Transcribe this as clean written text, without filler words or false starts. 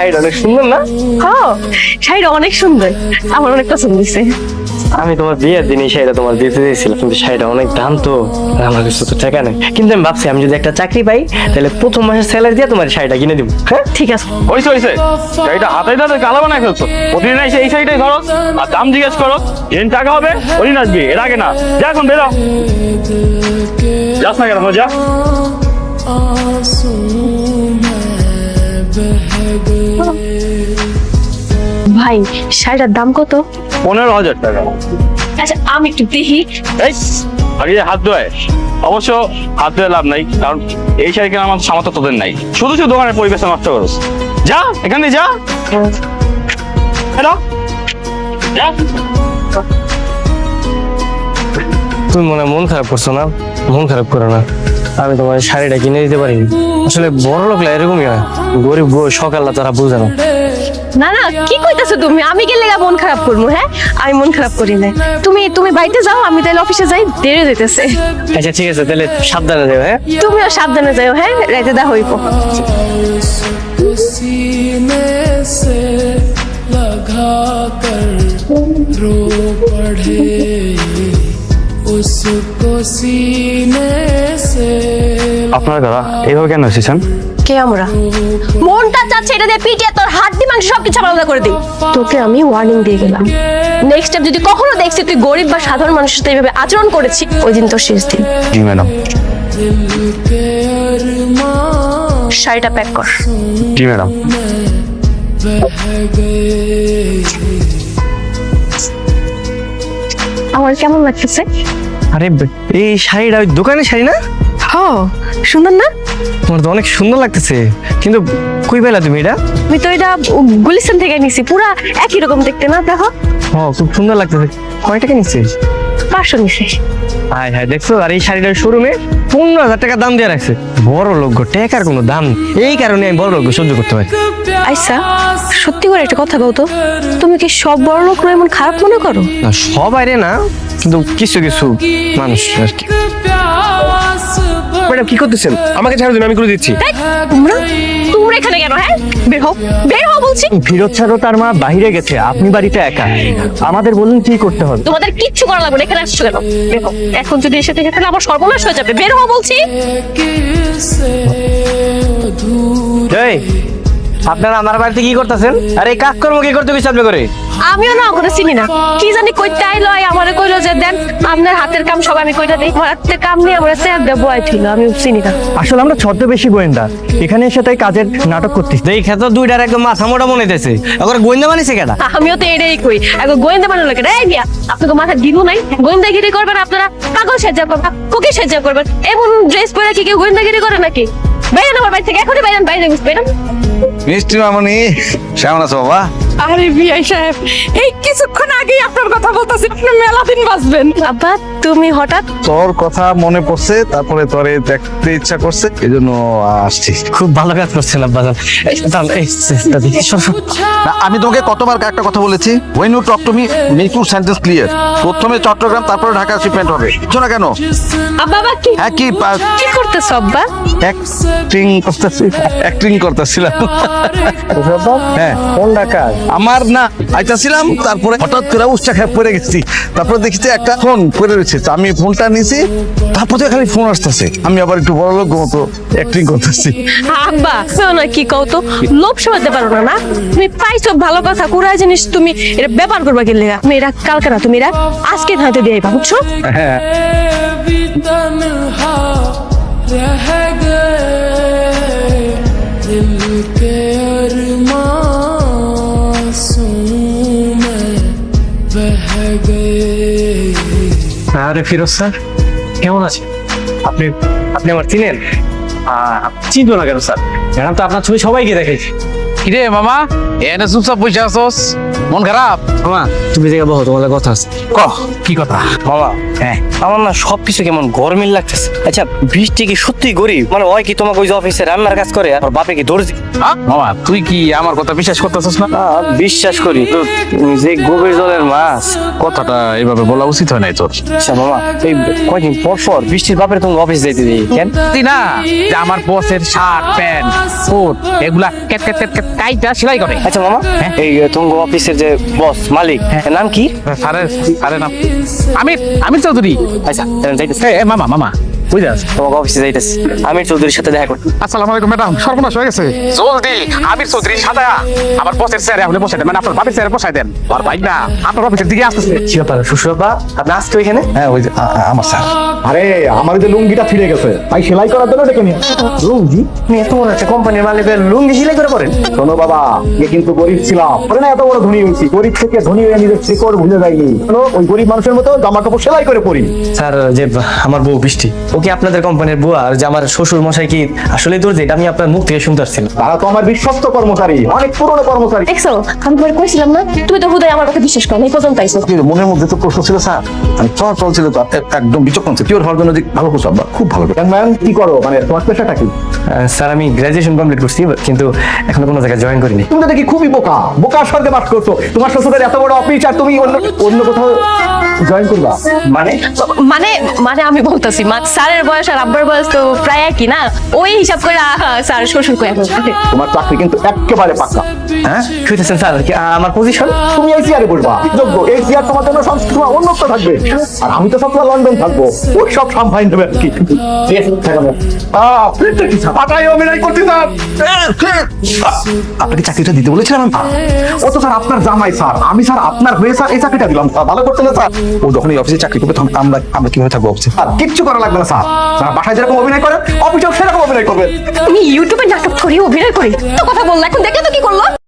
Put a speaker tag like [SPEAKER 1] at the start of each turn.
[SPEAKER 1] শাড়িটা অনেক সুন্দর না?
[SPEAKER 2] হ্যাঁ, শাড়িটা অনেক সুন্দর, আমার অনেক পছন্দ হয়েছে।
[SPEAKER 1] আমি তোমার বিয়ের দিন এই শাড়িটা তোমার দিতে দিয়েছিলাম, কিন্তু শাড়িটা অনেক দাম তো, আমার কাছে তো টাকা নেই। কিন্তু আমি ভাবছি আমি যদি একটা চাকরি পাই তাহলে প্রথম মাসের স্যালারি দিয়ে তোমার শাড়িটা কিনে দিব। হ্যাঁ
[SPEAKER 2] ঠিক আছে।
[SPEAKER 3] হইছে শাড়িটা হাতে ধরে কালা বানায় ফেলছো। প্রতিদিন এসে এই শাড়িটাই ধরো আর দাম জিজ্ঞেস করো, যেদিন টাকা হবে ওদিন আসবি, এর আগে না। যা এখন বেরো, যাস না কেন, যা।
[SPEAKER 2] ভাই শাড়িটার দাম কত?
[SPEAKER 3] 15,000 টাকা।
[SPEAKER 2] আচ্ছা আমি একটু দেখি।
[SPEAKER 3] এই আগে যে হাত ধোয়, অবশ্য হাত ধোয় লাভ নাই, কারণ এই শাড়ি কেনার আমার সামর্থ্য তোদের নাই। শুধু শুধু দোকানের পরিবেশ নষ্ট করছ। যা এখান থেকে যা। হ্যালো, যা।
[SPEAKER 1] তুমি মনে হয় মন খারাপ করছো না? মন খারাপ করো না, আমি তোমার শাড়িটা কিনে দিতে পারি। আসলে বড় লোকলা এরকমই হয়, গরিব সকালটা তারা বুঝে না।
[SPEAKER 2] না না, কি কইতাছো তুমি? আমি গেলে মন খারাপ করবো? হ্যাঁ, আমি মন খারাপ করি না। তুমি বাড়িতে যাও, আমি তাহলে অফিসে যাই, দেরি হইতেছে।
[SPEAKER 1] আচ্ছা ঠিক আছে, তাহলে সাবধানে যাও। হ্যাঁ
[SPEAKER 2] তুমিও সাবধানে যাও। হ্যাঁ, রাইতে দা হইব।
[SPEAKER 4] सीने से लगा कर रो पड़े उसको सीने से।
[SPEAKER 3] আপনারা দাদা এইভাবে কেন এসেছেন?
[SPEAKER 2] কে আমরা? মনটা চাচ্ছে এটা দিয়ে পিটিয়ে তোর হাড্ডি মাংস সবকিছু আলাদা করে দিই। তোকে আমি ওয়ার্নিং দিয়ে গেলাম, নেক্সট টাইম যদি কখনো দেখছি তুই গরিব বা সাধারণ মানুষের সাথে এইভাবে আচরণ করেছি, ওই দিন তোর শেষ দিন।
[SPEAKER 3] জি ম্যাডাম।
[SPEAKER 2] শাড়িটা প্যাক কর।
[SPEAKER 3] জি ম্যাডাম।
[SPEAKER 2] আমার কেমন লাগতেছে?
[SPEAKER 1] আরে এই শাড়িটা ওই দোকানের শাড়ি না?
[SPEAKER 2] হ্যাঁ, সুন্দর না?
[SPEAKER 1] তোমার তো অনেক সুন্দর লাগতেছে, কিন্তু কই পেলা তুমি এটা?
[SPEAKER 2] আমি তো এটা গুলিস্তান থেকে নিছি, পুরা একই রকম দেখতে না? দেখো।
[SPEAKER 1] ও খুব সুন্দর লাগতেছে। কয় টাকা নিচ্ছিস?
[SPEAKER 2] 500 নিছি।
[SPEAKER 1] হাই হাই, দেখছো? আর এই শাড়িটার শোরুমে 15,000 টাকা দাম দিয়ে রাখছে। বড় লোক টাকার কোনো দাম, এই কারণে আমি বড় লোক সহ্য করতে পারি।
[SPEAKER 2] আচ্ছা সত্যি করে একটা কথা বলতো, তুমি কি সব বড় লোক এমন খারাপ মনে করো?
[SPEAKER 1] না সবাই রে না, কিন্তু কিছু কিছু মানুষ আর কি। ম্যাডাম কি করতেছেন? আমাকে ছাড়ো দিন, আমি করে দিচ্ছি।
[SPEAKER 2] তোমরা তোমরা এখানে কেন? হ্যাঁ, বের হও, বের হও বলছি।
[SPEAKER 1] ফিরোজ ছাড়ো, তার মা বাইরে গেছে, আপনি বাড়িতে একা, আমাদের বলুন কি করতে হবে।
[SPEAKER 2] তোমাদের কিচ্ছু করা লাগবে না, এখানে আসছো কেন? বের হও। এখন যদি এসে থেকে তাহলে আমার সর্বনাশ হয়ে যাবে। বের হও বলছি।
[SPEAKER 1] এই আপনারা আমার বাড়িতে কি করতেছেন? আরে কাজকর্ম কি করতে গেছে আপনি করে?
[SPEAKER 2] আমিও না ওখানে চিনি না, কি জানি কইতে আইলো, আমারে কইলো যে দেন আপনার হাতের কাম সব আমি কইটা দিই। আমার হাতের কাম নিয়ে আমার স্যার দেবো আইছিল, আমি চিনি না।
[SPEAKER 1] আসলে আমরা ছদ্মবেশী গোয়েন্দা, এখানে এসে তাই কাজের নাটক করতেছি। এই ক্ষেত্রে দুইটার একদম মাথা মোটা মনে হইতেছে, এখন গোয়েন্দা বানিয়েছে কেডা?
[SPEAKER 2] আমিও তো এটাই কই, এখন গোয়েন্দা বানানো কেন? এই মিয়া, আপনাকে মাথা দিব নাই? গোয়েন্দাগিরি করবেন আপনারা? পাগল সাজ্জা করবেন, ফকির সাজ্জা করবেন, এমন ড্রেস পরে কি কেউ গোয়েন্দাগিরি করে নাকি? বাইরেন আমার বাড়ি থেকে, এখনই বাইরেন, বাইরে বাইরেন।
[SPEAKER 5] মিষ্টি মামনি, কেমন আছো বাবা?
[SPEAKER 6] আরে বিআই সাহেব, এই কিছুক্ষণ আগেই আপনার কথা বলতেছি, আপনি মেলা দিন বাঁচবেন।
[SPEAKER 2] আব্বা তুমি হঠাৎ?
[SPEAKER 5] তোর কথা মনে পড়ছে, তারপরে তোরে দেখতে ইচ্ছা করছে, এই জন্য আসছি।
[SPEAKER 1] খুব ভালো কাজ করছেন আব্বাজান।
[SPEAKER 5] না, আমি তোমাকে কতবার একটা কথা বলেছি, when you talk to me make your sentence clear। প্রথমে চট্টগ্রাম, তারপরে ঢাকা শিপমেন্ট হবে, বুঝছো না কেন?
[SPEAKER 2] আব্বা কি
[SPEAKER 5] হ্যাঁ কি
[SPEAKER 2] কি করতেছ আব্বা?
[SPEAKER 5] অ্যাক্টিং করতেছিলাম। হ্যাঁ
[SPEAKER 1] কোন ঢাকা?
[SPEAKER 5] আমার না আইতাছিলাম, তারপরে হঠাৎ করে উচ্চা খেয়ে পড়ে গেছি, তারপরে দেখছি একটা ফোন পড়ে রয়েছে, তো আমি ফোনটা নিছি, তারপরে খালি ফোন আসতেছে, আমি আবার একটু বড় লোক মতো অ্যাক্টিং করতেছি।
[SPEAKER 2] আব্বা না কি কও তো, লোভ সামলাতে পারো না? না তুমি পাইছো ভালো কথা, কুড়া জিনিস তুমি এটা ব্যাপার করবা কি লেগা? তুমি এটা কালকে না, তুমি এটা আজকে হাতে দিয়ে আইবা, বুঝছো?
[SPEAKER 5] হ্যাঁ
[SPEAKER 4] भी तन्हा रह गए दिल के अरमां में बह गए।
[SPEAKER 1] আরে ফিরোজ স্যার, কেমন আছেন আপনি? আপনি আমার চিনেন? চিনবো না কেন স্যার, ম্যাডাম তো আপনার ছবি সবাইকে দেখেছি।
[SPEAKER 5] কিরে মামা, এনে চুপচাপ বসে আছোস, মন খারাপ?
[SPEAKER 1] মামা তুমি জায়গা বলো, তোমাদের কথা আছে।
[SPEAKER 5] কহ কি কথা?
[SPEAKER 1] মামা হ্যাঁ, আমার না সবকিছু কেমন গরমিল লাগতেছে। আচ্ছা বৃষ্টি কি সত্যি গরিব? মানে ওই কি তোমাকে ওই যে অফিসে রান্নার কাজ করে, আর বাপে কি দর্জি?
[SPEAKER 5] মামা তুই কি আমার কথা বিশ্বাস করতেছিস না?
[SPEAKER 1] বিশ্বাস করি তো, যে গভীর জলের মাছ।
[SPEAKER 5] কথাটা এভাবে বলা উচিত হয় নাই তোর।
[SPEAKER 1] আচ্ছা মামা, এই কয়দিন পর পর বৃষ্টির বাপের তুমি অফিস যাইতে দিই কেন?
[SPEAKER 5] তুই না যে আমার বসের শার্ট প্যান্ট কোট এগুলা ক্যাট ক্যাট ক্যাট ক্যাট
[SPEAKER 7] কাইটা সেলাই করে।
[SPEAKER 1] আচ্ছা মামা, এই তোমার অফিসের যে বস মালিক এর নাম কি?
[SPEAKER 7] স্যারের স্যারের নাম আমির, আমির চৌধুরী।
[SPEAKER 1] আচ্ছা যাইতেছি,
[SPEAKER 7] এ মামা মামা বুঝে আছে।
[SPEAKER 1] তোমাকে অফিসে যাইতেছি, আমির চৌধুরীর সাথে দেখা করতে।
[SPEAKER 7] আসসালামু আলাইকুম ম্যাডাম, সর্বনাশ হয়ে গেছে। জলদি আমির চৌধুরী সাদা আমার বসের চেয়ারে আপনি বসাই দেন, মানে আপনার বাপের চেয়ারে বসাই দেন। আর ভাই না আপনার অফিসের দিকে আসতেছে।
[SPEAKER 1] কি ব্যাপার শ্বশুরবা, আপনি আসতো এখানে?
[SPEAKER 5] হ্যাঁ ওই যে আমার স্যার।
[SPEAKER 8] আরে আমার যে লুঙ্গিটা ছিঁড়ে গেছে তাই সেলাই করার জন্য ডেকে নিয়ে
[SPEAKER 1] লুঙ্গি? আপনি এত বড় একটা কোম্পানির মালিকের লুঙ্গি সেলাই করে পড়েন?
[SPEAKER 8] শোনো বাবা, এ কিন্তু গরিব ছিলাম, পরে না এত বড় ধনী হয়েছি। গরিব থেকে ধনী হয়ে নিজের শিকড় ভুলে যাইনি। শোনো, ওই গরিব মানুষের মতো জামা কাপড় সেলাই করে পরি।
[SPEAKER 1] স্যার, যে আমার বউ বৃষ্টি, ও কি আপনাদের কোম্পানির বুয়া? আর যে আমার শ্বশুর মশাই কি আসলে দূর, যেটা আমি আপনার মুখ থেকে শুনতে পারছিলাম।
[SPEAKER 8] তারা তো আমার বিশ্বস্ত কর্মচারী, অনেক পুরনো কর্মচারী।
[SPEAKER 2] দেখছো, আমি তোমার কইছিলাম না, তুমি তো হুদাই আমার কথা বিশ্বাস করো না, এই পর্যন্ত আইছো।
[SPEAKER 5] কিন্তু মনের মধ্যে তো প্রশ্ন ছিল স্যার, আমি চল ছিল তো একদম বিচক্ষণ ছিল। পিওর হওয়ার জন্য যে ভালো করছো আব্বা, খুব ভালো।
[SPEAKER 8] ম্যাম কি করো, মানে তোমার পেশাটা কি?
[SPEAKER 1] স্যার, আমি গ্রাজুয়েশন কমপ্লিট করছি, কিন্তু এখনো কোনো জায়গায় জয়েন করিনি।
[SPEAKER 8] তুমি তো দেখি খুবই বোকা, বোকার স্বর্গে বাস করছো। তোমার শ্বশুরের এত বড় অফিস আর তুমি অন্য অন্য কোথাও জয়েন করবা মানে?
[SPEAKER 2] মানে মানে আমি বলতেছি, স্যারের বয়স আর আব্বার বয়স তো প্রায় একই না, ওই হিসাব করে স্যার শ্বশুর কই এখন।
[SPEAKER 8] তোমার চাকরি কিন্তু একেবারে পাক্কা।
[SPEAKER 5] হ্যাঁ
[SPEAKER 1] শুনতেছেন স্যার, কি আমার পজিশন?
[SPEAKER 8] তুমি এই চেয়ারে বসবা, যোগ্য। এই চেয়ার তোমার জন্য সবসময় উন্নত থাকবে, আর আমি তো সবসময় লন্ডন থাকবো। ওই সব সামলাইন দেবে আর কি। ঠিক আছে, থাকবে। প্লেটটা কি পাটায় অভিনয় করতে চান?
[SPEAKER 5] আপনাকে চাকরিটা দিতে বলেছিলাম আমি।
[SPEAKER 8] ও তো স্যার আপনার জামাই স্যার, আমি স্যার আপনার হয়ে স্যার এই চাকরিটা দিলাম। ভালো করতে না স্যার?
[SPEAKER 5] ও যখন এই অফিসে চাকরি করবে তখন আমরা কিভাবে থাকবো অফিসে?
[SPEAKER 8] আর কিচ্ছু করা লাগবে না স্যার, স্যার বাসায় যেরকম অভিনয় করেন অফিসেও সেরকম অভিনয় করবেন।
[SPEAKER 2] আমি ইউটিউবে নাটক করি, অভিনয় করি, তো কথা বললা, এখন দেখে তো কি করলো?